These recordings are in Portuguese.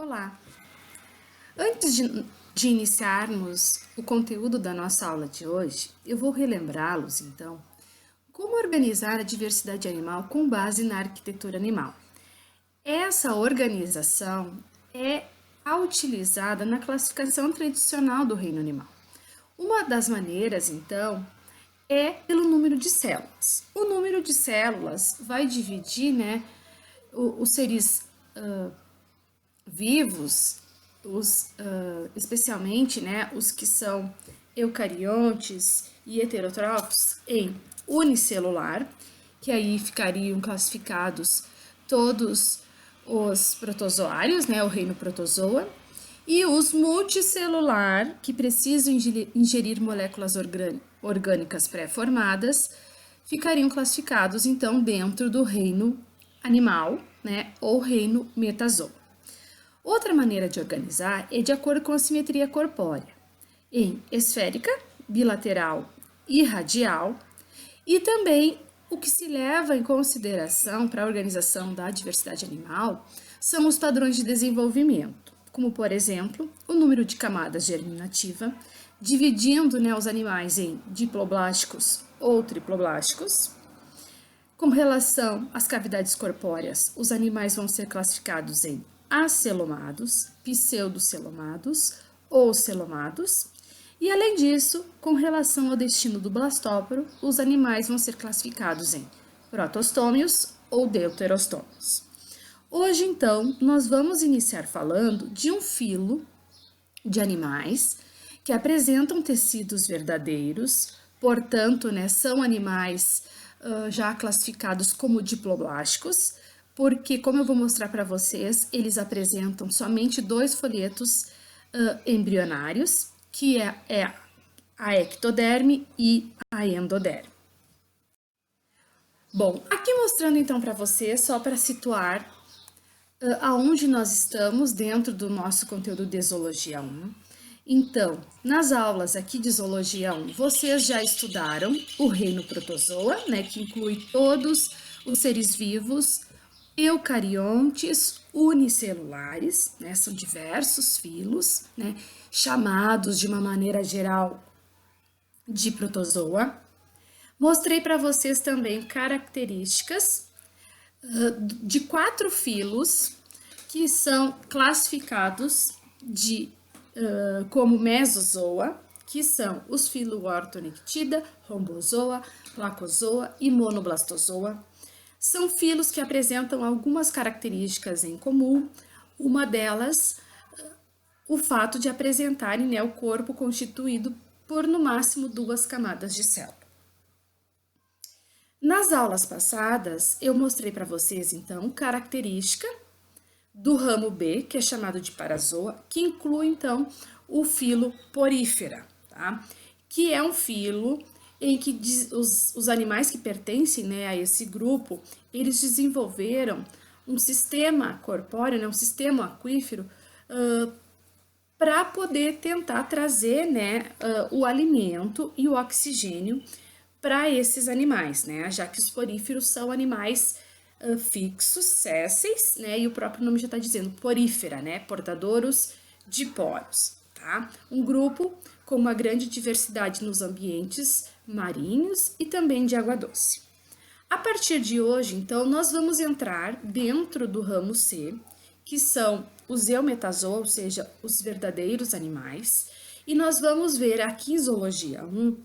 Olá! Antes de iniciarmos o conteúdo da nossa aula de hoje, eu vou relembrá-los, então, como organizar a diversidade animal com base na arquitetura animal. Essa organização é a utilizada na classificação tradicional do reino animal. Uma das maneiras, então, é pelo número de células. O número de células vai dividir, os seres vivos, especialmente os que são eucariontes e heterótrofos, em unicelular, que aí ficariam classificados todos os protozoários, o reino protozoa, e os multicelular, que precisam ingerir moléculas orgânicas pré-formadas, ficariam classificados, então, dentro do reino animal, ou reino metazoa. Outra maneira de organizar é de acordo com a simetria corpórea, em esférica, bilateral e radial, e também o que se leva em consideração para a organização da diversidade animal são os padrões de desenvolvimento, como, por exemplo, o número de camadas germinativa, dividindo os animais em diploblásticos ou triploblásticos. Com relação às cavidades corpóreas, os animais vão ser classificados em acelomados, pseudocelomados ou celomados. E, além disso, com relação ao destino do blastóporo, os animais vão ser classificados em protostômios ou deuterostômios. Hoje, então, nós vamos iniciar falando de um filo de animais que apresentam tecidos verdadeiros, portanto, são animais já classificados como diploblásticos, porque, como eu vou mostrar para vocês, eles apresentam somente dois folhetos embrionários, que é a ectoderme e a endoderme. Bom, aqui mostrando então para vocês, só para situar aonde nós estamos dentro do nosso conteúdo de Zoologia 1. Então, nas aulas aqui de Zoologia 1, vocês já estudaram o reino protozoa, que inclui todos os seres vivos eucariontes unicelulares, são diversos filos, chamados de uma maneira geral de protozoa. Mostrei para vocês também características de 4 filos que são classificados como mesozoa, que são os filos Orthonectida, Rhombozoa, Placozoa e Monoblastozoa. São filos que apresentam algumas características em comum, uma delas, o fato de apresentarem o corpo constituído por, no máximo, 2 camadas de célula. Nas aulas passadas, eu mostrei para vocês, então, característica do ramo B, que é chamado de Parazoa, que inclui, então, o filo Porífera, tá? Que é um filo em que os animais que pertencem a esse grupo, eles desenvolveram um sistema corpóreo, um sistema aquífero, para poder tentar trazer o alimento e o oxigênio para esses animais, já que os poríferos são animais fixos, sésseis, e o próprio nome já está dizendo, porífera, portadores de poros, tá? Um grupo com uma grande diversidade nos ambientes marinhos e também de água doce. A partir de hoje, então, nós vamos entrar dentro do ramo C, que são os eumetazoa, ou seja, os verdadeiros animais, e nós vamos ver aqui em Zoologia 1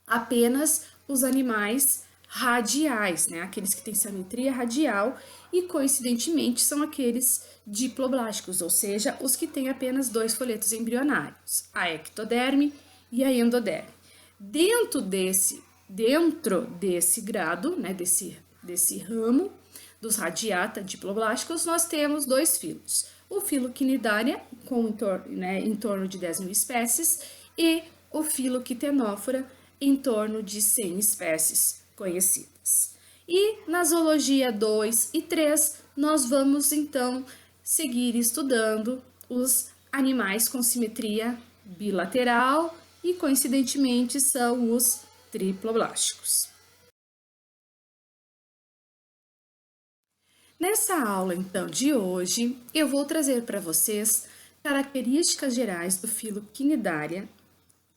apenas os animais radiais, aqueles que têm simetria radial e, coincidentemente, são aqueles diploblásticos, ou seja, os que têm apenas 2 folhetos embrionários, a ectoderme e a endoderme. Dentro desse grado, desse ramo dos radiata diploblásticos, nós temos 2 filos. O filo Cnidaria, com em torno de 10.000 espécies, e o filo Quitenófora, em torno de 100 espécies conhecidas. E na Zoologia 2 e 3, nós vamos, então, seguir estudando os animais com simetria bilateral e, coincidentemente, são os triploblásticos. Nessa aula, então, de hoje, eu vou trazer para vocês características gerais do filo Cnidaria,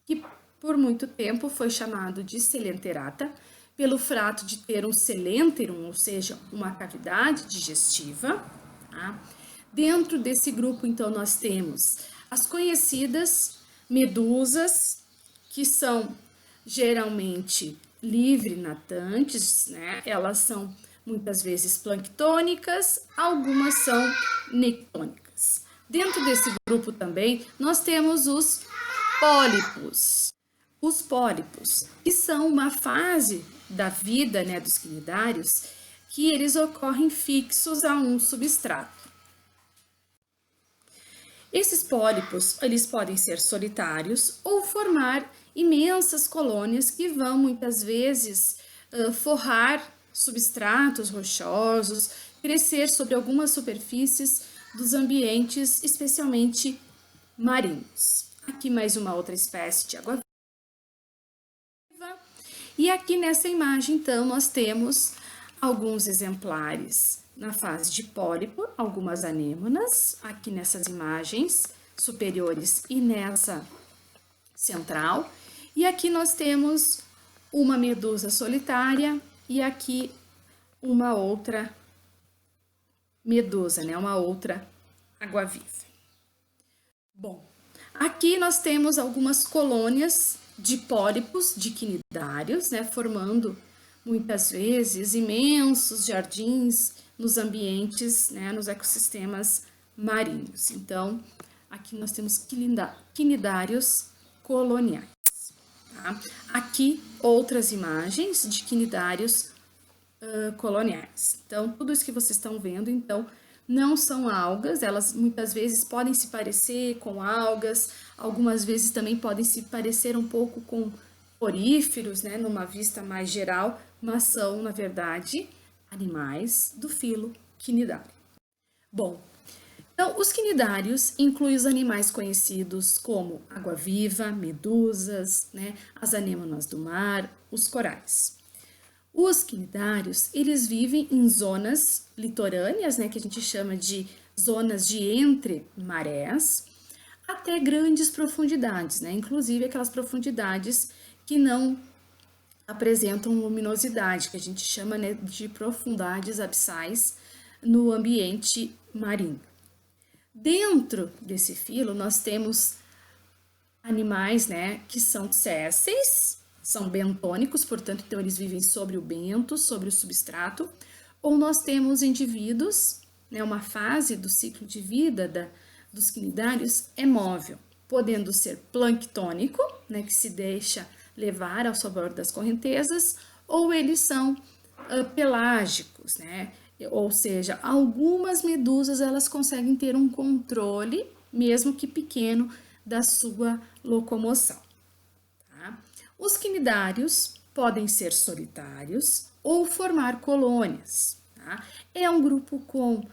que por muito tempo foi chamado de Coelenterata, pelo fato de ter um coelenterum, ou seja, uma cavidade digestiva. Tá? Dentro desse grupo, então, nós temos as conhecidas medusas, que são geralmente livre-natantes, né? Elas são muitas vezes planctônicas, algumas são nectônicas. Dentro desse grupo também nós temos os pólipos. Os pólipos, que são uma fase da vida, né, dos cnidários, que eles ocorrem fixos a um substrato. Esses pólipos, eles podem ser solitários ou formar imensas colônias que vão muitas vezes forrar substratos rochosos, crescer sobre algumas superfícies dos ambientes, especialmente marinhos. Aqui mais uma outra espécie de água-viva. E aqui nessa imagem, então, nós temos alguns exemplares na fase de pólipo, algumas anêmonas, aqui nessas imagens superiores e nessa central. E aqui nós temos uma medusa solitária e aqui uma outra medusa, né? Uma outra água-viva. Bom, aqui nós temos algumas colônias de pólipos, de cnidários, né? Formando muitas vezes imensos jardins nos ambientes, né? Nos ecossistemas marinhos. Então, aqui nós temos cnidários coloniais. Tá? Aqui outras imagens de cnidários coloniais. Então, tudo isso que vocês estão vendo, então, não são algas, elas muitas vezes podem se parecer com algas, algumas vezes também podem se parecer um pouco com poríferos, né, numa vista mais geral, mas são, na verdade, animais do filo Cnidaria. Bom, então, os cnidários incluem os animais conhecidos como água-viva, medusas, né, as anêmonas do mar, os corais. Os cnidários, eles vivem em zonas litorâneas, né, que a gente chama de zonas de entre marés, até grandes profundidades, né, inclusive aquelas profundidades que não apresentam luminosidade, que a gente chama, né, de profundidades abissais no ambiente marinho. Dentro desse filo, nós temos animais, né, que são sésseis, são bentônicos, portanto, então eles vivem sobre o bento, sobre o substrato, ou nós temos indivíduos, né, uma fase do ciclo de vida dos cnidários é móvel, podendo ser planctônico, né, que se deixa levar ao sabor das correntezas, ou eles são pelágicos, né, ou seja, algumas medusas elas conseguem ter um controle, mesmo que pequeno, da sua locomoção. Tá? Os cnidários podem ser solitários ou formar colônias. Tá? É um grupo com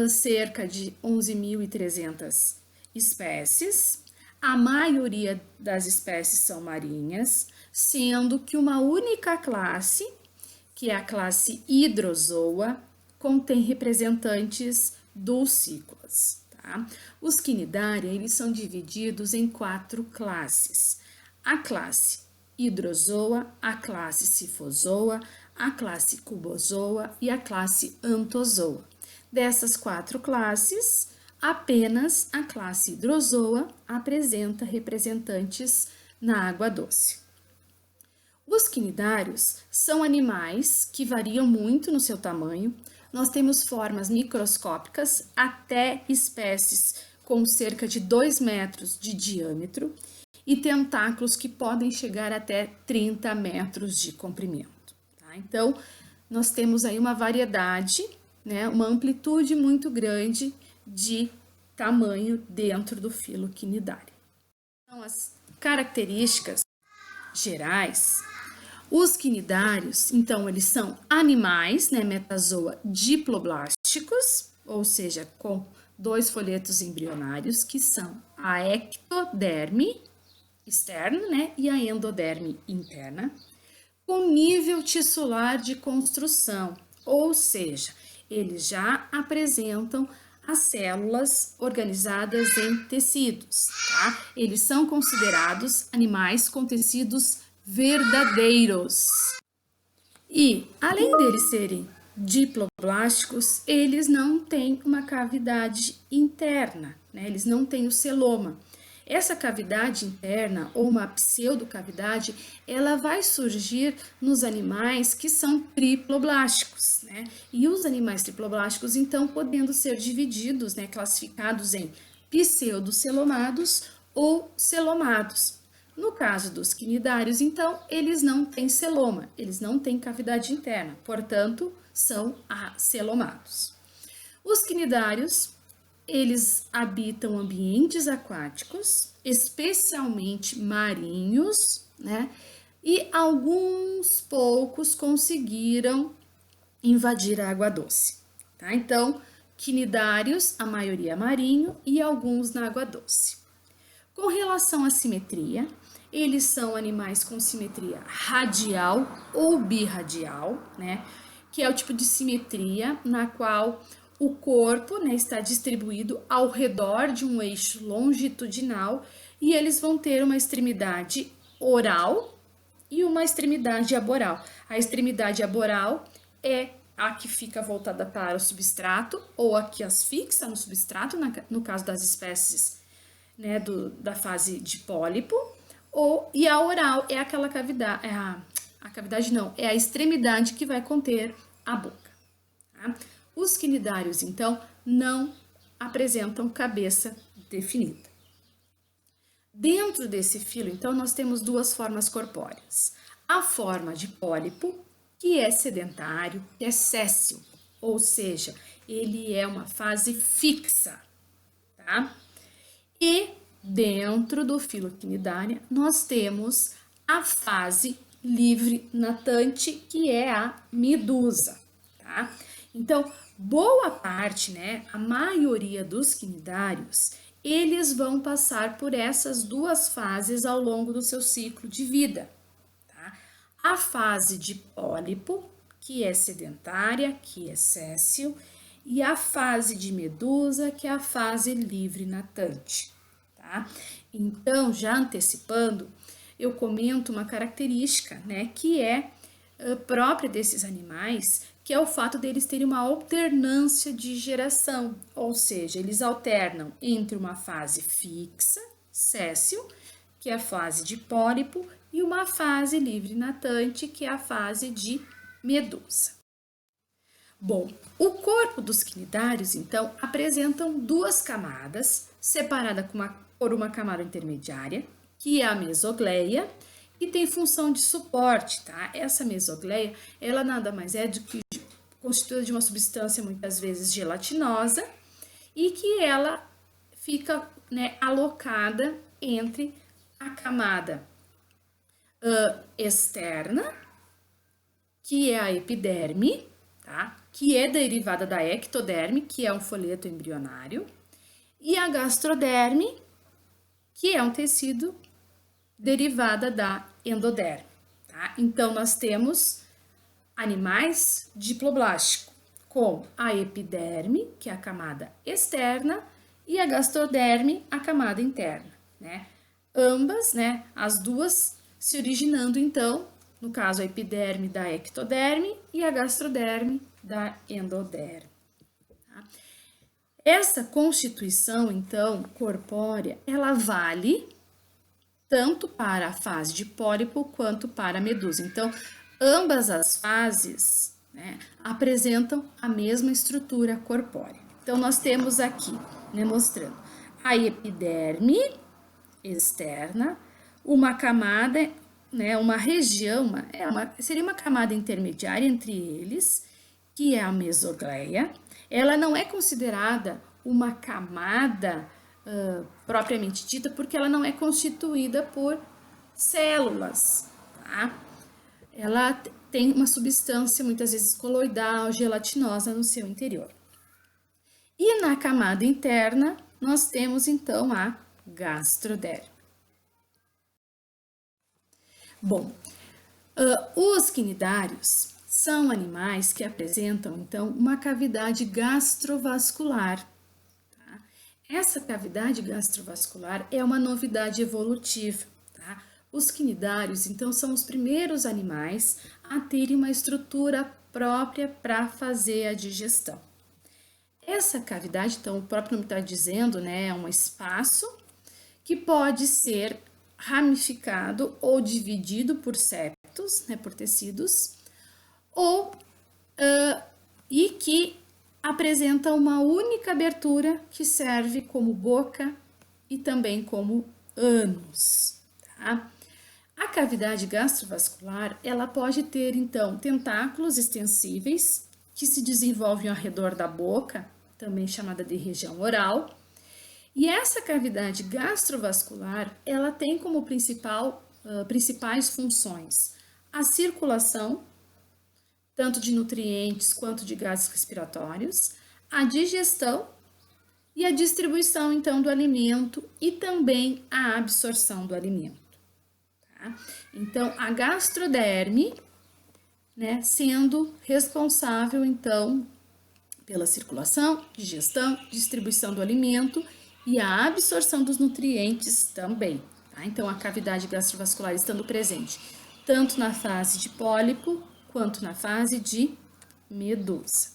cerca de 11.300 espécies. A maioria das espécies são marinhas, sendo que uma única classe, que é a classe Hydrozoa, contém representantes dulcícolas. Tá? Os Cnidaria, eles são divididos em 4 classes. A classe Hydrozoa, a classe Scyphozoa, a classe Cubozoa e a classe Anthozoa. Dessas 4 classes, apenas a classe Hydrozoa apresenta representantes na água doce. Os cnidários são animais que variam muito no seu tamanho. Nós temos formas microscópicas até espécies com cerca de 2 metros de diâmetro e tentáculos que podem chegar até 30 metros de comprimento. Tá? Então, nós temos aí uma variedade, né, uma amplitude muito grande de tamanho dentro do filo Cnidaria. Então, as características gerais. Os cnidários, então, eles são animais, né, metazoa diploblásticos, ou seja, com 2 folhetos embrionários, que são a ectoderme externa, né, e a endoderme interna, com nível tissular de construção, ou seja, eles já apresentam as células organizadas em tecidos, tá? Eles são considerados animais com tecidos verdadeiros. E, além deles serem diploblásticos, eles não têm uma cavidade interna, né? Eles não têm o celoma. Essa cavidade interna, ou uma pseudocavidade, ela vai surgir nos animais que são triploblásticos, né? E os animais triploblásticos, então, podendo ser divididos, né, classificados em pseudocelomados ou celomados. No caso dos quinidários, então, eles não têm celoma, eles não têm cavidade interna, portanto, são acelomados. Os quinidários, eles habitam ambientes aquáticos, especialmente marinhos, né? E alguns poucos conseguiram invadir a água doce, tá? Então, quinidários, a maioria marinho e alguns na água doce. Com relação à simetria, eles são animais com simetria radial ou birradial, né? Que é o tipo de simetria na qual o corpo, né, está distribuído ao redor de um eixo longitudinal e eles vão ter uma extremidade oral e uma extremidade aboral. A extremidade aboral é a que fica voltada para o substrato ou a que as fixa no substrato, no caso das espécies, né, da fase de pólipo, e a oral é aquela cavidade, a cavidade não, é a extremidade que vai conter a boca. Tá? Os quinidários, então, não apresentam cabeça definida. Dentro desse filo, então, nós temos duas formas corpóreas. A forma de pólipo, que é sedentário, que é séssil, ou seja, ele é uma fase fixa, tá? E dentro do filo quinidária, nós temos a fase livre natante, que é a medusa, tá? Então, boa parte, né, a maioria dos quinidários, eles vão passar por essas duas fases ao longo do seu ciclo de vida, tá? A fase de pólipo, que é sedentária, que é séssil, e a fase de medusa, que é a fase livre natante, tá? Então, já antecipando, eu comento uma característica, né, que é própria desses animais, que é o fato deles terem uma alternância de geração, ou seja, eles alternam entre uma fase fixa, séssil, que é a fase de pólipo, e uma fase livre natante, que é a fase de medusa. Bom, o corpo dos quinidários, então, apresentam duas camadas, separada por uma camada intermediária, que é a mesogleia, e tem função de suporte, tá? Essa mesogleia, ela nada mais é do que constituída de uma substância muitas vezes gelatinosa e que ela fica, né, alocada entre a camada externa, que é a epiderme, tá? Que é derivada da ectoderme, que é um folheto embrionário, e a gastroderme, que é um tecido derivada da endoderme, tá? Então, nós temos animais diploblásticos, com a epiderme, que é a camada externa, e a gastroderme, a camada interna, né? Ambas, né, as duas se originando, então, no caso, a epiderme da ectoderme e a gastroderme da endoderme. Tá? Essa constituição, então, corpórea, ela vale tanto para a fase de pólipo quanto para a medusa. Então, ambas as fases, né, apresentam a mesma estrutura corpórea. Então, nós temos aqui, né, mostrando a epiderme externa, uma camada, né, uma região, seria uma camada intermediária entre eles, que é a mesogleia. Ela não é considerada uma camada propriamente dita, porque ela não é constituída por células, tá? Ela tem uma substância muitas vezes coloidal, gelatinosa no seu interior. E na camada interna, nós temos então a gastroderme. Bom, os quinidários são animais que apresentam, então, uma cavidade gastrovascular. Tá? Essa cavidade gastrovascular é uma novidade evolutiva. Tá? Os quinidários, então, são os primeiros animais a terem uma estrutura própria para fazer a digestão. Essa cavidade, então, o próprio nome está dizendo, né, é um espaço que pode ser ramificado ou dividido por septos, né, por tecidos, ou e que apresenta uma única abertura que serve como boca e também como ânus. Tá? A cavidade gastrovascular, ela pode ter, então, tentáculos extensíveis que se desenvolvem ao redor da boca, também chamada de região oral. E essa cavidade gastrovascular, ela tem como principais funções a circulação, tanto de nutrientes quanto de gases respiratórios, a digestão e a distribuição, então, do alimento e também a absorção do alimento. Tá? Então, a gastroderme, né, sendo responsável, então, pela circulação, digestão, distribuição do alimento e a absorção dos nutrientes também. Tá? Então, a cavidade gastrovascular estando presente tanto na fase de pólipo quanto na fase de medusa.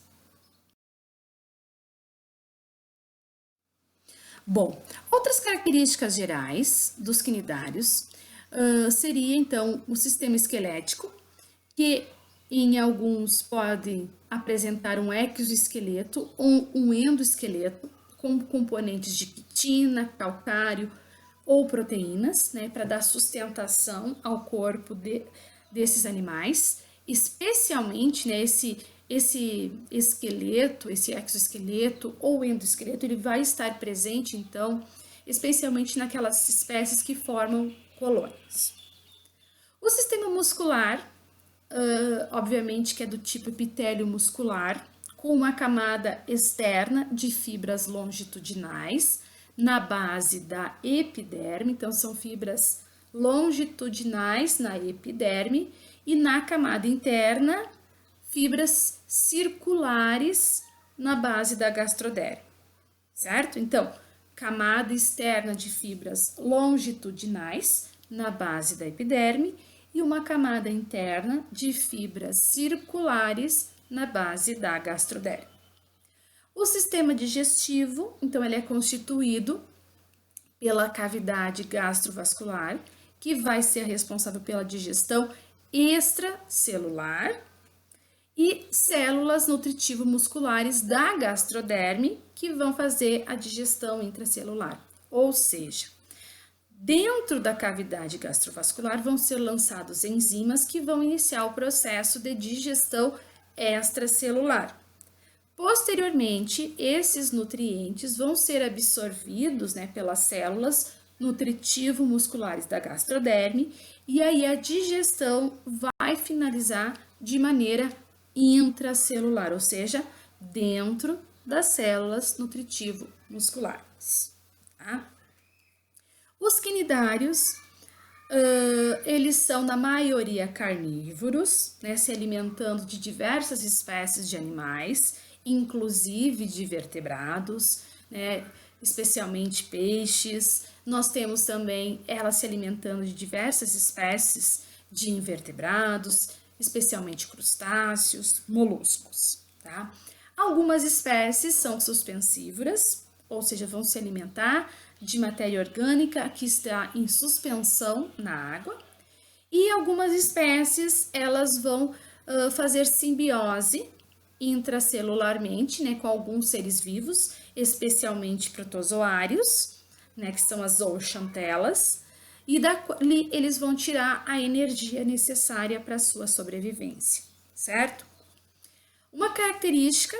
Bom, outras características gerais dos quinidários seria, então, o sistema esquelético, que em alguns pode apresentar um exoesqueleto ou um endoesqueleto com componentes de quitina, calcário ou proteínas, né, para dar sustentação ao corpo desses animais, especialmente, né, esse esqueleto, esse exoesqueleto ou endoesqueleto, ele vai estar presente, então, especialmente naquelas espécies que formam colônias. O sistema muscular, obviamente que é do tipo epitélio muscular, com uma camada externa de fibras longitudinais na base da epiderme, então são fibras longitudinais na epiderme, e na camada interna, fibras circulares na base da gastroderme, certo? Então, camada externa de fibras longitudinais na base da epiderme e uma camada interna de fibras circulares na base da gastroderme. O sistema digestivo, então, ele é constituído pela cavidade gastrovascular, que vai ser responsável pela digestão extracelular, e células nutritivo-musculares da gastroderme, que vão fazer a digestão intracelular. Ou seja, dentro da cavidade gastrovascular vão ser lançados enzimas que vão iniciar o processo de digestão extracelular. Posteriormente, esses nutrientes vão ser absorvidos, né, pelas células nutritivo-musculares da gastroderme, e aí a digestão vai finalizar de maneira intracelular, ou seja, dentro das células nutritivo-musculares. Tá? Os quinidários, eles são na maioria carnívoros, né, se alimentando de diversas espécies de animais, inclusive de vertebrados, né, especialmente peixes. Nós temos também elas se alimentando de diversas espécies de invertebrados, especialmente crustáceos, moluscos. Tá? Algumas espécies são suspensívoras, ou seja, vão se alimentar de matéria orgânica que está em suspensão na água, e algumas espécies elas vão fazer simbiose intracelularmente, né, com alguns seres vivos, especialmente protozoários, né, que são as zooxantelas, e dali eles vão tirar a energia necessária para a sua sobrevivência, certo? Uma característica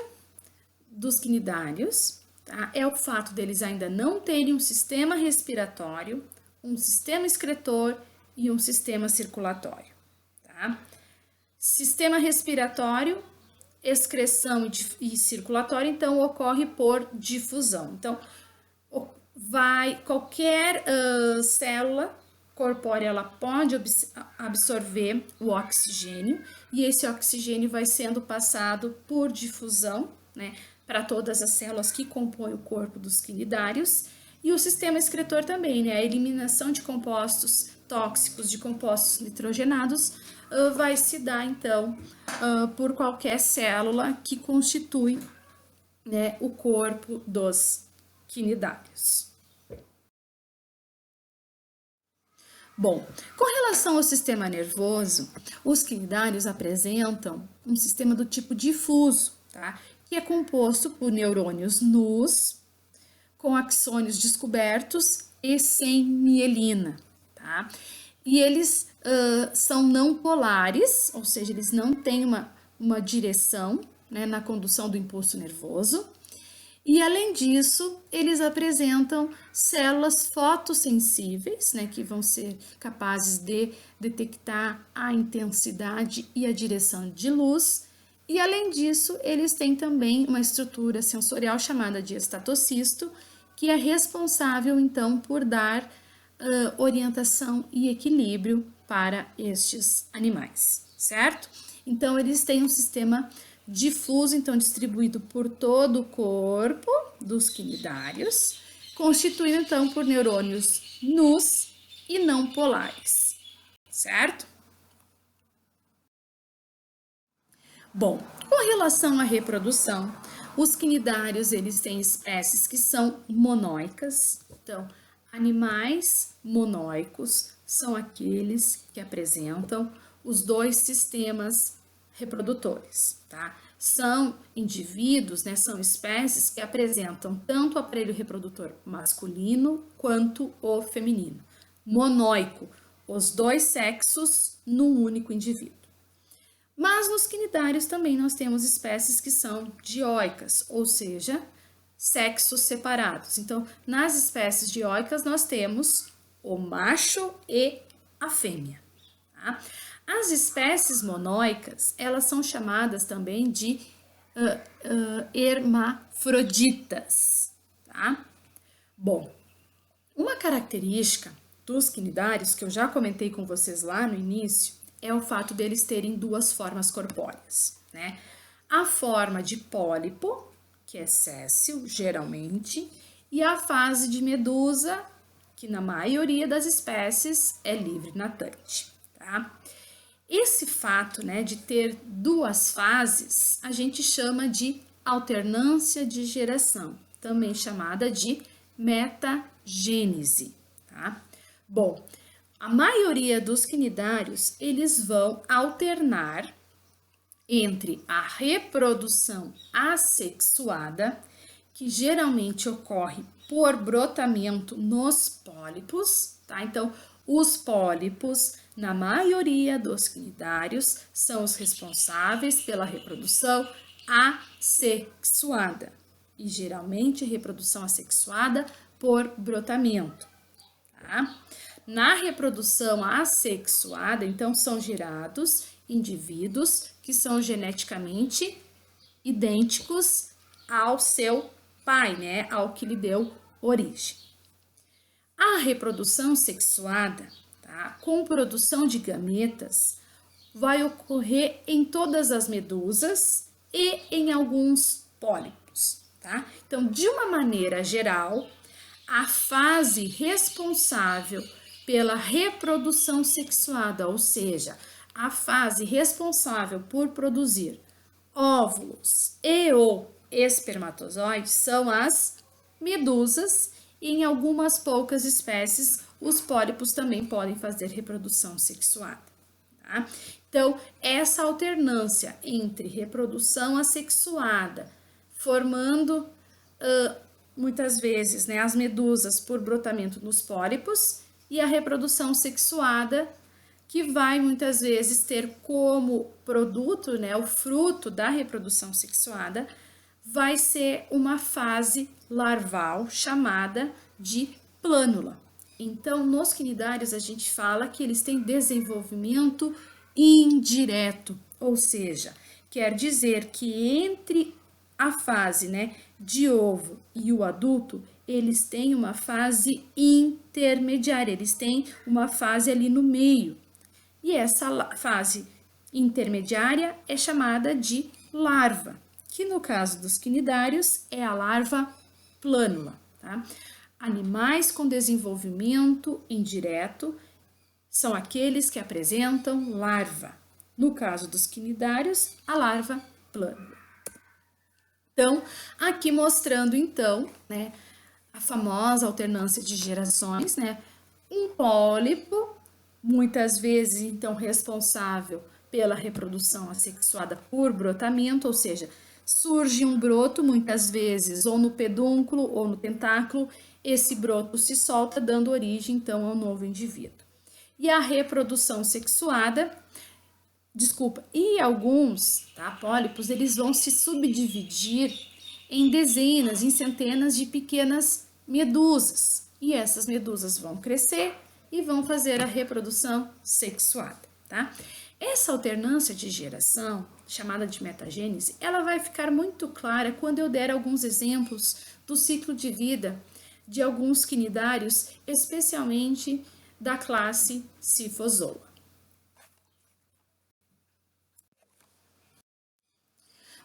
dos quinidários, tá, é o fato deles ainda não terem um sistema respiratório, um sistema excretor e um sistema circulatório. Tá? Sistema respiratório, excreção e circulatório, então, ocorre por difusão. Então, qualquer célula corpórea ela pode absorver o oxigênio e esse oxigênio vai sendo passado por difusão, né, para todas as células que compõem o corpo dos quinidários. E o sistema excretor também, né, a eliminação de compostos tóxicos, de compostos nitrogenados, vai se dar então por qualquer célula que constitui, né, o corpo dos quinidários. Bom, com relação ao sistema nervoso, os quinidários apresentam um sistema do tipo difuso, tá? Que é composto por neurônios nus, com axônios descobertos e sem mielina, tá? E eles são não polares, ou seja, eles não têm uma direção, né, na condução do impulso nervoso. E além disso, eles apresentam células fotossensíveis, né, que vão ser capazes de detectar a intensidade e a direção de luz. E além disso, eles têm também uma estrutura sensorial chamada de estatocisto, que é responsável então por dar orientação e equilíbrio para estes animais, certo? Então, eles têm um sistema difuso, então distribuído por todo o corpo dos quinidários, constituído então por neurônios nus e não polares, certo? Bom, com relação à reprodução, os quinidários eles têm espécies que são monóicas, então animais monóicos são aqueles que apresentam os dois sistemas reprodutores, tá? São indivíduos, né, são espécies que apresentam tanto o aparelho reprodutor masculino quanto o feminino. Monóico, os dois sexos num único indivíduo. Mas nos quinidários também nós temos espécies que são dioicas, ou seja, sexos separados. Então, nas espécies dioicas nós temos o macho e a fêmea, tá? As espécies monóicas, elas são chamadas também de hermafroditas, tá? Bom, uma característica dos quinidários, que eu já comentei com vocês lá no início, é o fato deles terem duas formas corpóreas, né? A forma de pólipo, que é séssil, geralmente, e a fase de medusa, que na maioria das espécies é livre natante, tá? Esse fato, né, de ter duas fases, a gente chama de alternância de geração, também chamada de metagênese, tá? Bom, a maioria dos quinidários, eles vão alternar entre a reprodução assexuada, que geralmente ocorre por brotamento nos pólipos, tá? Então, os pólipos, na maioria dos quinidários, são os responsáveis pela reprodução assexuada, e geralmente reprodução assexuada por brotamento, tá? Na reprodução assexuada, então, são gerados indivíduos que são geneticamente idênticos ao seu pai, né, ao que lhe deu origem. A reprodução sexuada, tá, com produção de gametas, vai ocorrer em todas as medusas e em alguns pólipos, tá? Então, de uma maneira geral, a fase responsável pela reprodução sexuada, ou seja, a fase responsável por produzir óvulos e ou espermatozoides são as medusas e em algumas poucas espécies os pólipos também podem fazer reprodução sexuada, tá? Então, essa alternância entre reprodução assexuada, formando muitas vezes, né, as medusas por brotamento nos pólipos e a reprodução sexuada, que vai muitas vezes ter como produto, né, o fruto da reprodução sexuada, vai ser uma fase larval chamada de plânula. Então, nos quinidários a gente fala que eles têm desenvolvimento indireto, ou seja, quer dizer que entre a fase, né, de ovo e o adulto eles têm uma fase intermediária, eles têm uma fase ali no meio. E essa fase intermediária é chamada de larva, que no caso dos quinidários é a larva plânula, tá? Animais com desenvolvimento indireto são aqueles que apresentam larva. No caso dos quinidários, a larva plânula. Então, aqui mostrando então, né, a famosa alternância de gerações, né? Um pólipo, muitas vezes então responsável pela reprodução assexuada por brotamento, ou seja, surge um broto muitas vezes ou no pedúnculo ou no tentáculo, esse broto se solta dando origem então ao novo indivíduo. E a reprodução sexuada, e alguns, tá, pólipos, eles vão se subdividir em dezenas, em centenas de pequenas medusas. E essas medusas vão crescer e vão fazer a reprodução sexuada, tá? Essa alternância de geração, chamada de metagênese, ela vai ficar muito clara quando eu der alguns exemplos do ciclo de vida de alguns quinidários, especialmente da classe Scyphozoa.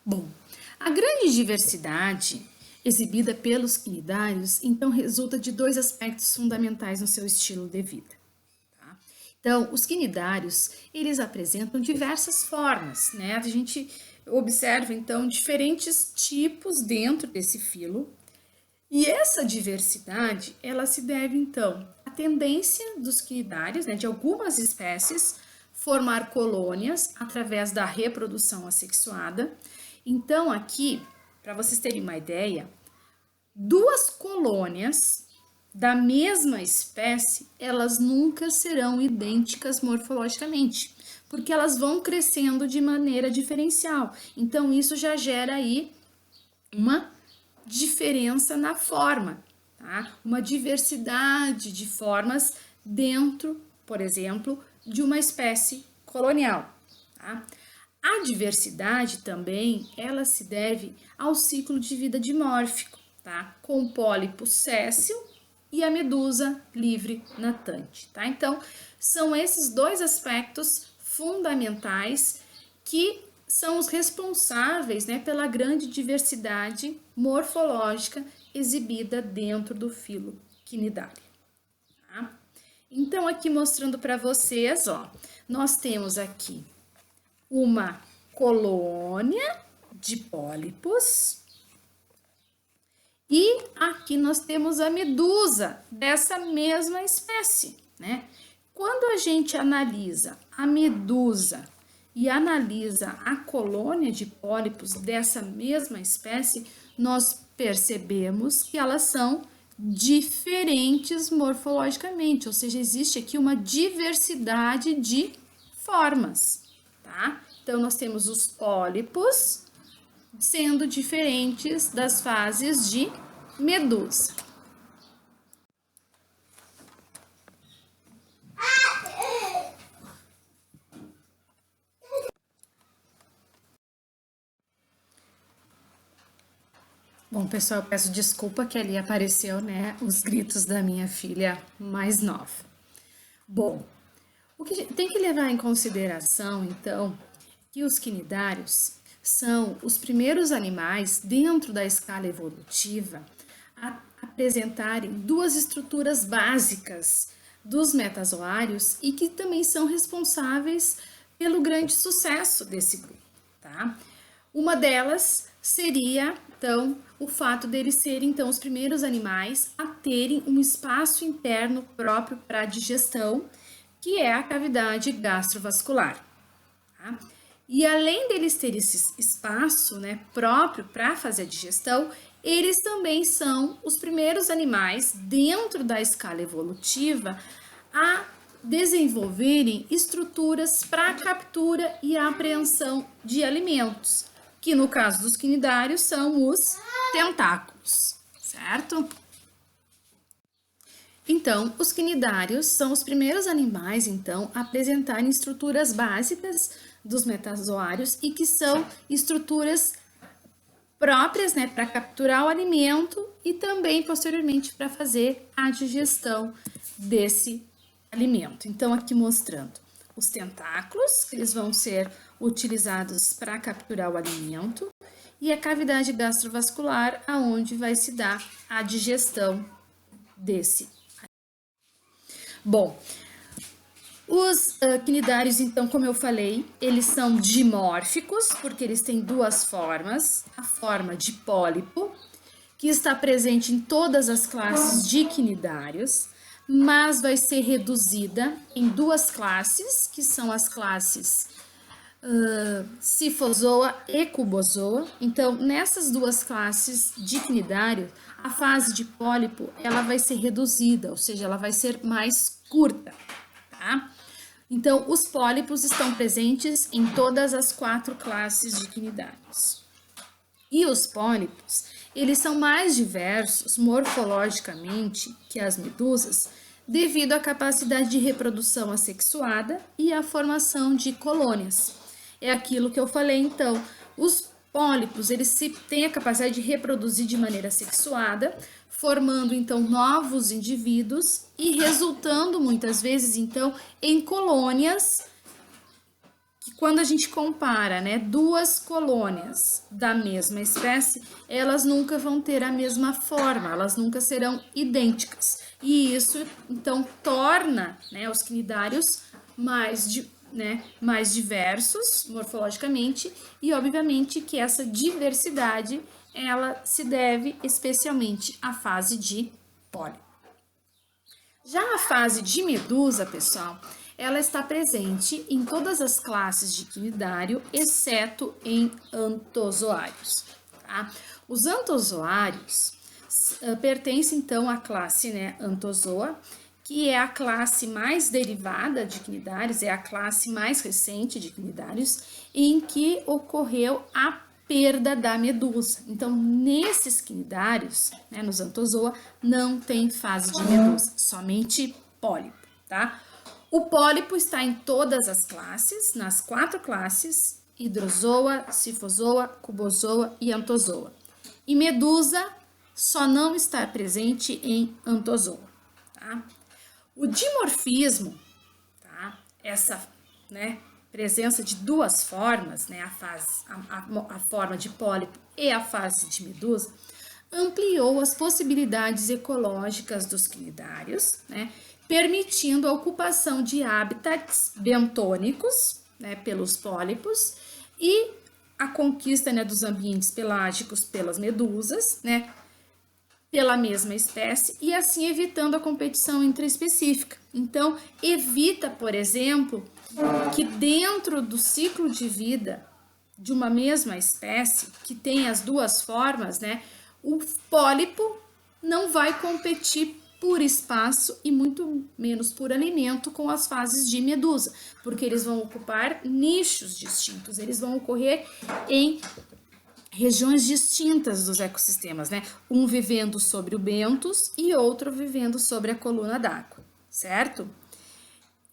Bom, a grande diversidade exibida pelos quinidários, então, resulta de dois aspectos fundamentais no seu estilo de vida. Tá? Então, os quinidários, eles apresentam diversas formas, né? A gente observa, então, diferentes tipos dentro desse filo, e essa diversidade, ela se deve, então, à tendência dos quinidários, né, de algumas espécies, formar colônias através da reprodução assexuada. Então, aqui, para vocês terem uma ideia, duas colônias da mesma espécie, elas nunca serão idênticas morfologicamente, porque elas vão crescendo de maneira diferencial. Então, isso já gera aí uma diferença na forma, tá? Uma diversidade de formas dentro, por exemplo, de uma espécie colonial, tá? A diversidade também, ela se deve ao ciclo de vida dimórfico, tá? Com o pólipo séssil e a medusa livre natante, tá? Então, são esses dois aspectos fundamentais que são os responsáveis, né, pela grande diversidade morfológica exibida dentro do filo quinidário, tá? Então, aqui mostrando para vocês, ó, nós temos aqui uma colônia de pólipos e aqui nós temos a medusa dessa mesma espécie, né? Quando a gente analisa a medusa e analisa a colônia de pólipos dessa mesma espécie, nós percebemos que elas são diferentes morfologicamente, ou seja, existe aqui uma diversidade de formas, tá? Então, nós temos os pólipos sendo diferentes das fases de medusa. Bom, pessoal, eu peço desculpa que ali apareceu, né, os gritos da minha filha mais nova. Bom, o que tem que levar em consideração, então, que os quinidários são os primeiros animais dentro da escala evolutiva a apresentarem duas estruturas básicas dos metazoários e que também são responsáveis pelo grande sucesso desse grupo, tá? Uma delas seria, então, o fato deles serem, então, os primeiros animais a terem um espaço interno próprio para a digestão, que é a cavidade gastrovascular, tá? E além deles terem esse espaço, né, próprio para fazer a digestão, eles também são os primeiros animais dentro da escala evolutiva a desenvolverem estruturas para a captura e a apreensão de alimentos, que no caso dos quinidários são os tentáculos, certo? Então, os quinidários são os primeiros animais, então, a apresentarem estruturas básicas dos metazoários e que são estruturas próprias, né, para capturar o alimento e também posteriormente para fazer a digestão desse alimento. Então, aqui mostrando os tentáculos, que eles vão ser utilizados para capturar o alimento, e a cavidade gastrovascular, aonde vai se dar a digestão desse. Bom, os cnidários, então, como eu falei, eles são dimórficos, porque eles têm duas formas. A forma de pólipo, que está presente em todas as classes de cnidários, mas vai ser reduzida em duas classes, que são as classes Cifozoa e Cubozoa. Então, nessas duas classes de cnidário, a fase de pólipo ela vai ser reduzida, ou seja, ela vai ser mais curta, tá? Então, os pólipos estão presentes em todas as 4 classes de cnidários. E os pólipos, eles são mais diversos morfologicamente que as medusas, devido à capacidade de reprodução assexuada e à formação de colônias. É aquilo que eu falei, então, os pólipos, eles têm a capacidade de reproduzir de maneira sexuada, formando, então, novos indivíduos e resultando, muitas vezes, então, em colônias que, quando a gente compara, né, duas colônias da mesma espécie, elas nunca vão ter a mesma forma, elas nunca serão idênticas. E isso, então, torna, né, os cnidários mais diversos morfologicamente, e obviamente que essa diversidade ela se deve especialmente à fase de pólipo. Já a fase de medusa, pessoal, ela está presente em todas as classes de cnidário, exceto em antozoários. Tá? Os antozoários pertencem então à classe, né, Anthozoa, que é a classe mais derivada de cnidários, é a classe mais recente de cnidários, em que ocorreu a perda da medusa. Então, nesses cnidários, né, nos Anthozoa, não tem fase de medusa, somente pólipo, tá? O pólipo está em todas as classes, nas 4 classes, Hidrozoa, Cifozoa, Cubozoa e Anthozoa. E medusa só não está presente em Anthozoa, tá? O dimorfismo, tá? Essa, né, presença de duas formas, né, a forma de pólipo e a fase de medusa, ampliou as possibilidades ecológicas dos cnidários, né, permitindo a ocupação de hábitats bentônicos, né, pelos pólipos e a conquista, né, dos ambientes pelágicos pelas medusas, né, pela mesma espécie, e assim evitando a competição intraespecífica. Então, evita, por exemplo, que dentro do ciclo de vida de uma mesma espécie, que tem as duas formas, né, o pólipo não vai competir por espaço e muito menos por alimento com as fases de medusa, porque eles vão ocupar nichos distintos, eles vão ocorrer em regiões distintas dos ecossistemas, né? Um vivendo sobre o bentos e outro vivendo sobre a coluna d'água, certo?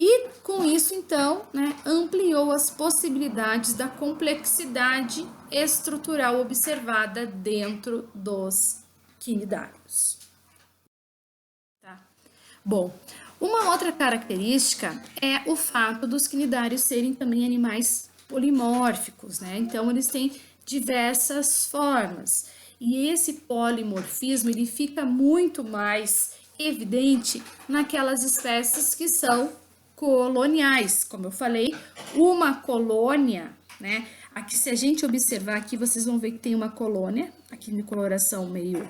E com isso, então, né, ampliou as possibilidades da complexidade estrutural observada dentro dos cnidários. Tá? Bom, uma outra característica é o fato dos cnidários serem também animais polimórficos, né? Então, eles têm diversas formas. E esse polimorfismo ele fica muito mais evidente naquelas espécies que são coloniais. Como eu falei, uma colônia, né? Aqui, se a gente observar aqui, vocês vão ver que tem uma colônia, aqui de coloração meio,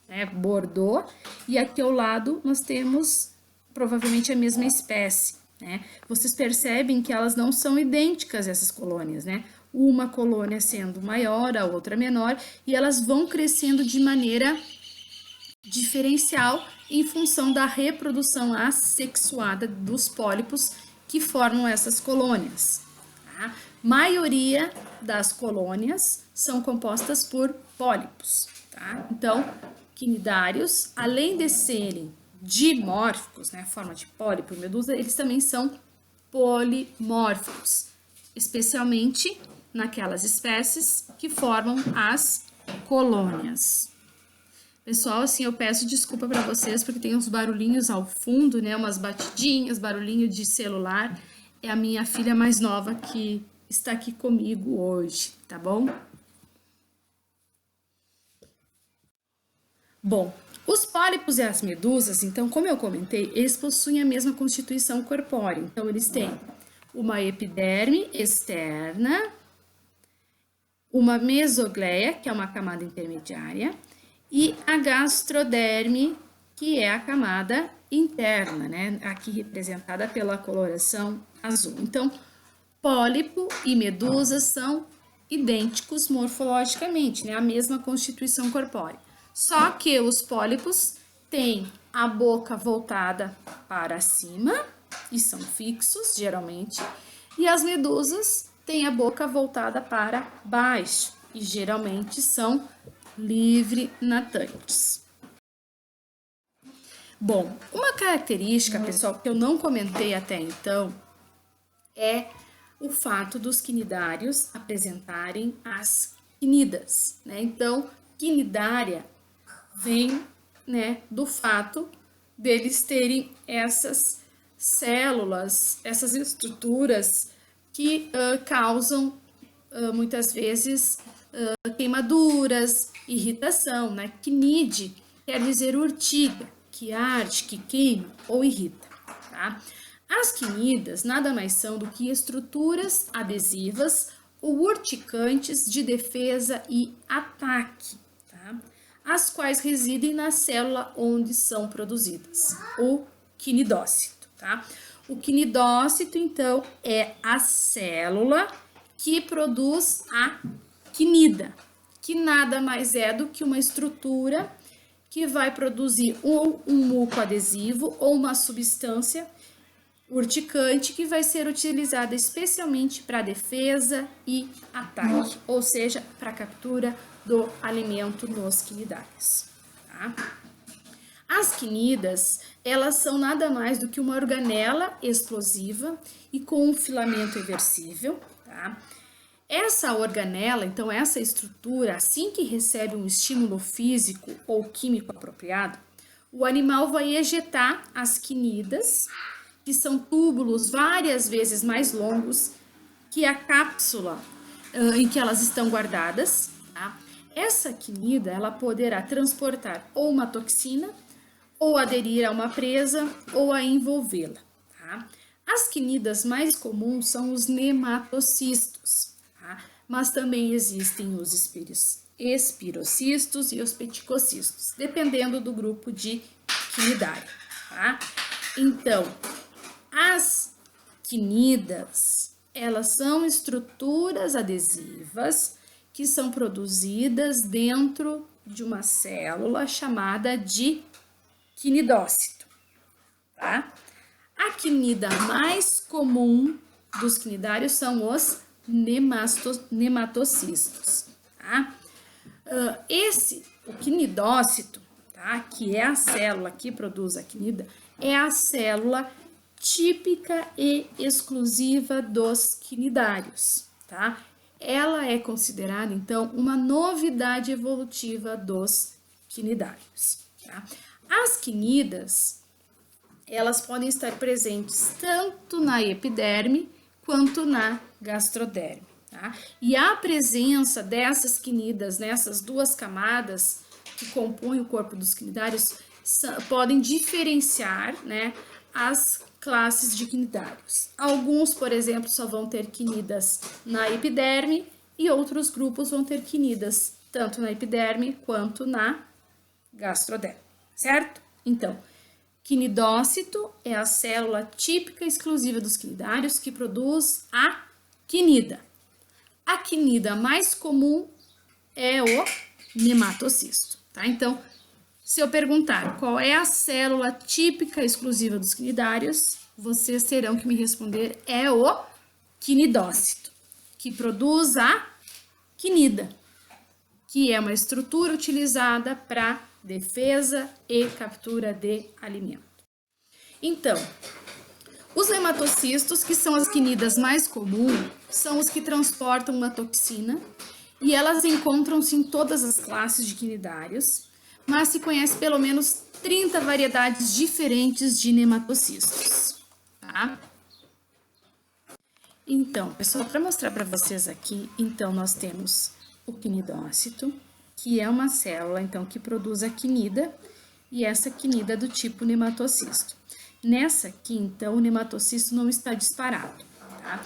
né, bordô, e aqui ao lado nós temos provavelmente a mesma espécie, né? Vocês percebem que elas não são idênticas, essas colônias, né? Uma colônia sendo maior, a outra menor, e elas vão crescendo de maneira diferencial em função da reprodução assexuada dos pólipos que formam essas colônias. Tá? Maioria das colônias são compostas por pólipos. Tá? Então, cnidários, além de serem dimórficos, né, forma de pólipo e medusa, eles também são polimórficos, especialmente naquelas espécies que formam as colônias. Pessoal, assim, eu peço desculpa para vocês porque tem uns barulhinhos ao fundo, né? Umas batidinhas, barulhinho de celular. É a minha filha mais nova que está aqui comigo hoje, tá bom? Bom, os pólipos e as medusas, então, como eu comentei, eles possuem a mesma constituição corpórea. Então, eles têm uma epiderme externa, uma mesogleia, que é uma camada intermediária, e a gastroderme, que é a camada interna, né? Aqui representada pela coloração azul. Então, pólipo e medusa são idênticos morfologicamente, né? A mesma constituição corpórea. Só que os pólipos têm a boca voltada para cima e são fixos, geralmente, e as medusas têm a boca voltada para baixo e geralmente são livre natantes. Bom, uma característica, pessoal, que eu não comentei até então é o fato dos quinidários apresentarem as quinidas, né? Então, quinidária vem, né, do fato deles terem essas células, essas estruturas que causam muitas vezes queimaduras, irritação, né? Quinide quer dizer urtiga, que arde, que queima ou irrita, tá? As quinidas nada mais são do que estruturas adesivas ou urticantes de defesa e ataque, tá? As quais residem na célula onde são produzidas, o quinidócito, tá? O quinidócito, então, é a célula que produz a quinida, que nada mais é do que uma estrutura que vai produzir ou um muco adesivo ou uma substância urticante que vai ser utilizada especialmente para defesa e ataque, ou seja, para captura do alimento nos quinidários, tá? As quinidas, elas são nada mais do que uma organela explosiva e com um filamento reversível, tá? Essa organela, então essa estrutura, assim que recebe um estímulo físico ou químico apropriado, o animal vai ejetar as quinidas, que são túbulos várias vezes mais longos que a cápsula em que elas estão guardadas, tá? Essa quinida, ela poderá transportar ou uma toxina, ou aderir a uma presa, ou a envolvê-la, tá? As quinidas mais comuns são os nematocistos, tá? Mas também existem os espirocistos e os peticocistos, dependendo do grupo de quinidário, tá? Então, as quinidas, elas são estruturas adesivas que são produzidas dentro de uma célula chamada de quinidócito, tá? A quinida mais comum dos quinidários são os nematocistos, tá? O quinidócito, tá? Que é a célula que produz a quinida, é a célula típica e exclusiva dos quinidários, tá? Ela é considerada, então, uma novidade evolutiva dos quinidários, tá? As quinidas, elas podem estar presentes tanto na epiderme quanto na gastroderme, tá? E a presença dessas quinidas nessas duas camadas que compõem o corpo dos quinidários podem diferenciar, né, as classes de quinidários. Alguns, por exemplo, só vão ter quinidas na epiderme e outros grupos vão ter quinidas tanto na epiderme quanto na gastroderme, certo? Então, quinidócito é a célula típica e exclusiva dos quinidários que produz a quinida. A quinida mais comum é o nematocisto, tá? Então, se eu perguntar qual é a célula típica e exclusiva dos quinidários, vocês terão que me responder é o quinidócito, que produz a quinida, que é uma estrutura utilizada para defesa e captura de alimento. Então, os nematocistos, que são as quinidas mais comuns, são os que transportam uma toxina e elas encontram-se em todas as classes de quinidários, mas se conhece pelo menos 30 variedades diferentes de nematocistos, tá? Então, pessoal, para mostrar para vocês aqui, então nós temos o quinidócito, que é uma célula, então, que produz a quinida, e essa quinida é do tipo nematocisto. Nessa aqui, então, o nematocisto não está disparado, tá?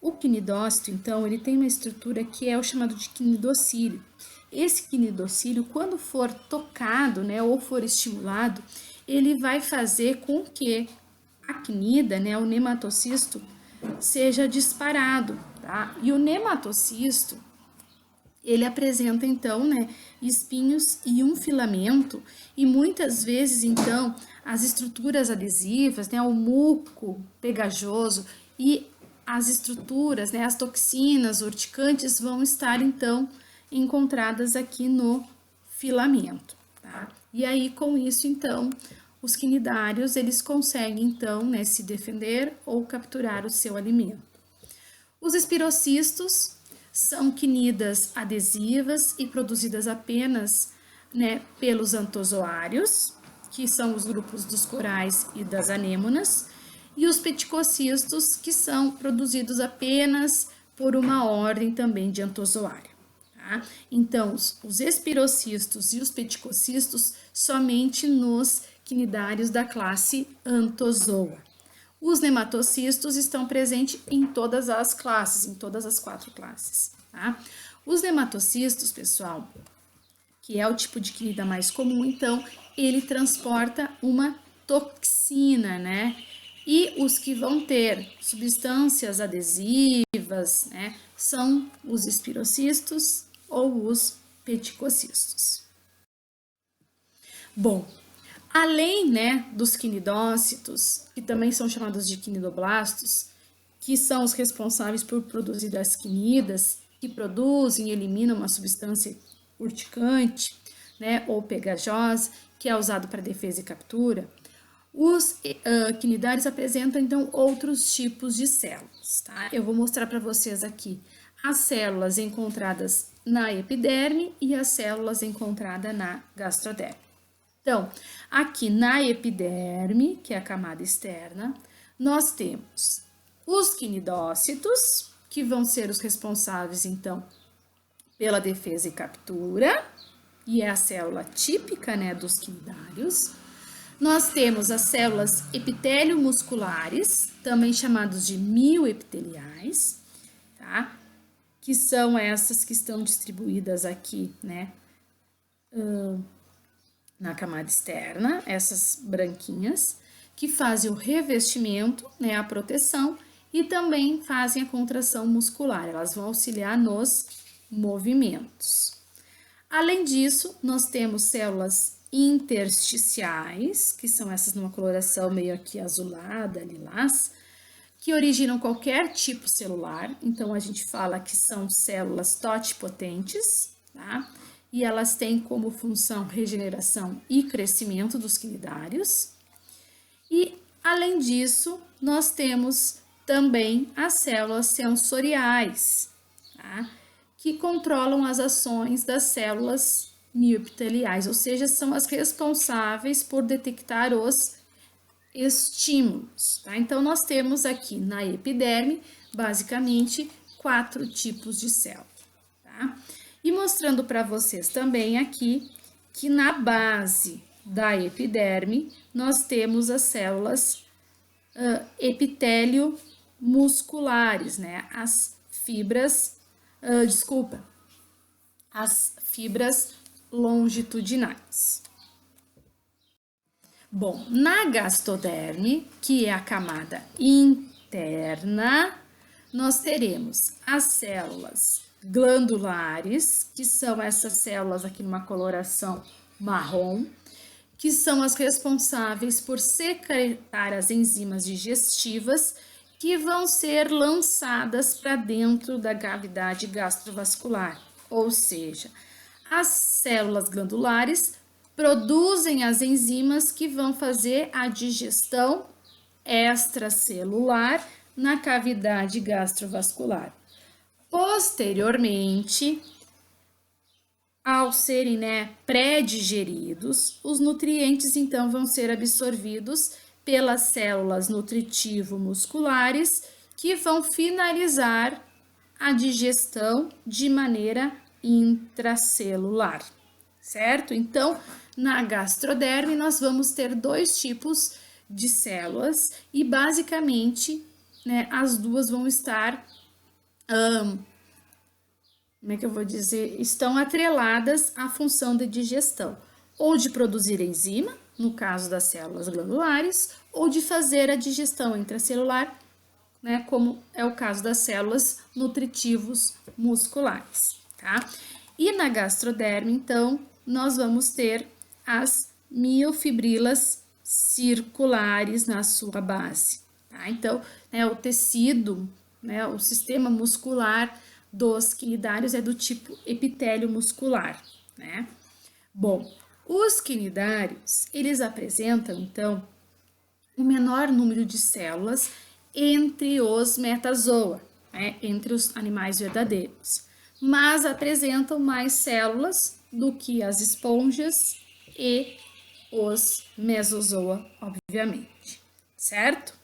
O quinidócito, então, ele tem uma estrutura que é o chamado de quinidocílio. Esse quinidocílio, quando for tocado, né, ou for estimulado, ele vai fazer com que a quinida, né, o nematocisto, seja disparado, tá? E o nematocisto, ele apresenta, então, né, espinhos e um filamento, e muitas vezes, então, as estruturas adesivas, né, o muco pegajoso e as estruturas, né, as toxinas urticantes vão estar, então, encontradas aqui no filamento, tá? E aí, com isso, então, os quinidários, eles conseguem, então, né, se defender ou capturar o seu alimento. Os espirocistos são quinidas adesivas e produzidas apenas, né, pelos antozoários, que são os grupos dos corais e das anêmonas, e os pedicocistos, que são produzidos apenas por uma ordem também de antozoário. Tá? Então, os espirocistos e os pedicocistos somente nos quinidários da classe Anthozoa. Os nematocistos estão presentes em todas as classes, em todas as 4 classes. Tá? Os nematocistos, pessoal, que é o tipo de quinida mais comum, então, ele transporta uma toxina, né? E os que vão ter substâncias adesivas, né, são os espirocistos ou os pedicocistos. Bom, além, né, dos quinidócitos, que também são chamados de quinidoblastos, que são os responsáveis por produzir as quinidas, que produzem e eliminam uma substância urticante, né, ou pegajosa, que é usado para defesa e captura, os quinidários apresentam, então, outros tipos de células, tá? Eu vou mostrar para vocês aqui as células encontradas na epiderme e as células encontradas na gastroderme. Então, aqui na epiderme, que é a camada externa, nós temos os quinidócitos, que vão ser os responsáveis, então, pela defesa e captura, e é a célula típica, né, dos quinidários. Nós temos as células epitélio-musculares, também chamadas de mioepiteliais, tá? Que são essas que estão distribuídas aqui, né, na camada externa, essas branquinhas, que fazem o revestimento, né, a proteção, e também fazem a contração muscular, elas vão auxiliar nos movimentos. Além disso, nós temos células intersticiais, que são essas numa coloração meio aqui azulada, lilás, que originam qualquer tipo celular. Então, a gente fala que são células totipotentes, tá? E elas têm como função regeneração e crescimento dos quinidários. E, além disso, nós temos também as células sensoriais, tá? Que controlam as ações das células mioepiteliais, ou seja, são as responsáveis por detectar os estímulos, tá? Então, nós temos aqui na epiderme, basicamente, 4 tipos de célula, tá? E mostrando para vocês também aqui que na base da epiderme, nós temos as células epitélio musculares, né? As fibras, as fibras longitudinais. Bom, na gastoderme, que é a camada interna, nós teremos as células glandulares, que são essas células aqui numa coloração marrom, que são as responsáveis por secretar as enzimas digestivas que vão ser lançadas para dentro da cavidade gastrovascular, ou seja, as células glandulares produzem as enzimas que vão fazer a digestão extracelular na cavidade gastrovascular. Posteriormente, ao serem, né, pré-digeridos, os nutrientes então vão ser absorvidos pelas células nutritivo-musculares que vão finalizar a digestão de maneira intracelular, certo? Então, na gastroderme nós vamos ter dois tipos de células e basicamente, né, as duas vão estar como é que eu vou dizer, estão atreladas à função de digestão, ou de produzir enzima, no caso das células glandulares, ou de fazer a digestão intracelular, né, como é o caso das células nutritivos musculares, tá? E na gastroderme, então, nós vamos ter as miofibrilas circulares na sua base, tá? Então, né, o tecido, né, o sistema muscular dos quinidários é do tipo epitélio muscular, né? Bom, os quinidários, eles apresentam, então, o menor número de células entre os metazoa, né? Entre os animais verdadeiros, mas apresentam mais células do que as esponjas e os mesozoa, obviamente, certo?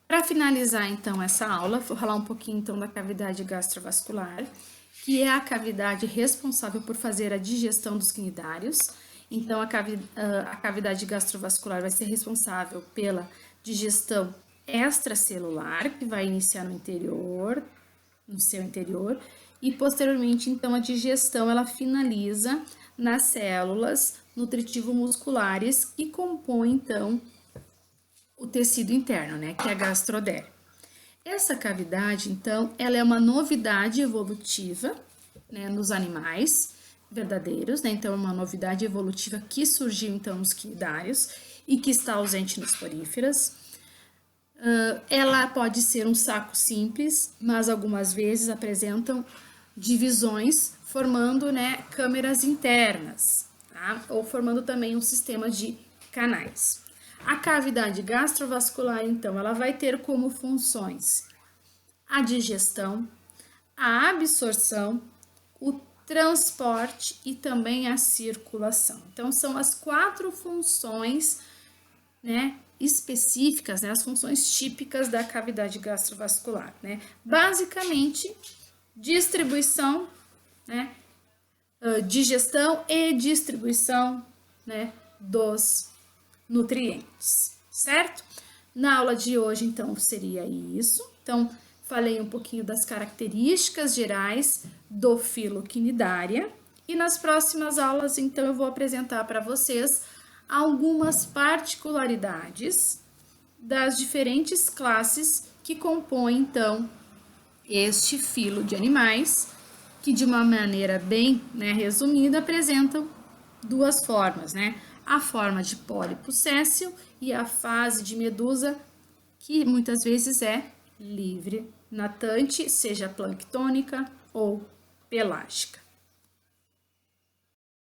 Para finalizar, então, essa aula, vou falar um pouquinho, então, da cavidade gastrovascular, que é a cavidade responsável por fazer a digestão dos quinidários. Então, a cavidade gastrovascular vai ser responsável pela digestão extracelular, que vai iniciar no interior, no seu interior, e posteriormente, então, a digestão, ela finaliza nas células nutritivo-musculares que compõem, então, o tecido interno, né, que é a gastroderme. Essa cavidade, então, ela é uma novidade evolutiva, né, nos animais verdadeiros, né, então é uma novidade evolutiva que surgiu, então, nos quinidários e que está ausente nos poríferos. Ela pode ser um saco simples, mas algumas vezes apresentam divisões, formando, né, câmeras internas, tá? Ou formando também um sistema de canais. A cavidade gastrovascular, então, ela vai ter como funções a digestão, a absorção, o transporte e também a circulação. Então, são as 4 funções, né, específicas, né, as funções típicas da cavidade gastrovascular, né? Basicamente, distribuição, né, digestão e distribuição, né, dos nutrientes, certo? Na aula de hoje, então, seria isso. Então, falei um pouquinho das características gerais do filo quinidária e nas próximas aulas, então, eu vou apresentar para vocês algumas particularidades das diferentes classes que compõem, então, este filo de animais, que de uma maneira bem, né, resumida, apresentam duas formas, né? A forma de pólipo séssil e a fase de medusa, que muitas vezes é livre, natante, seja planctônica ou pelágica.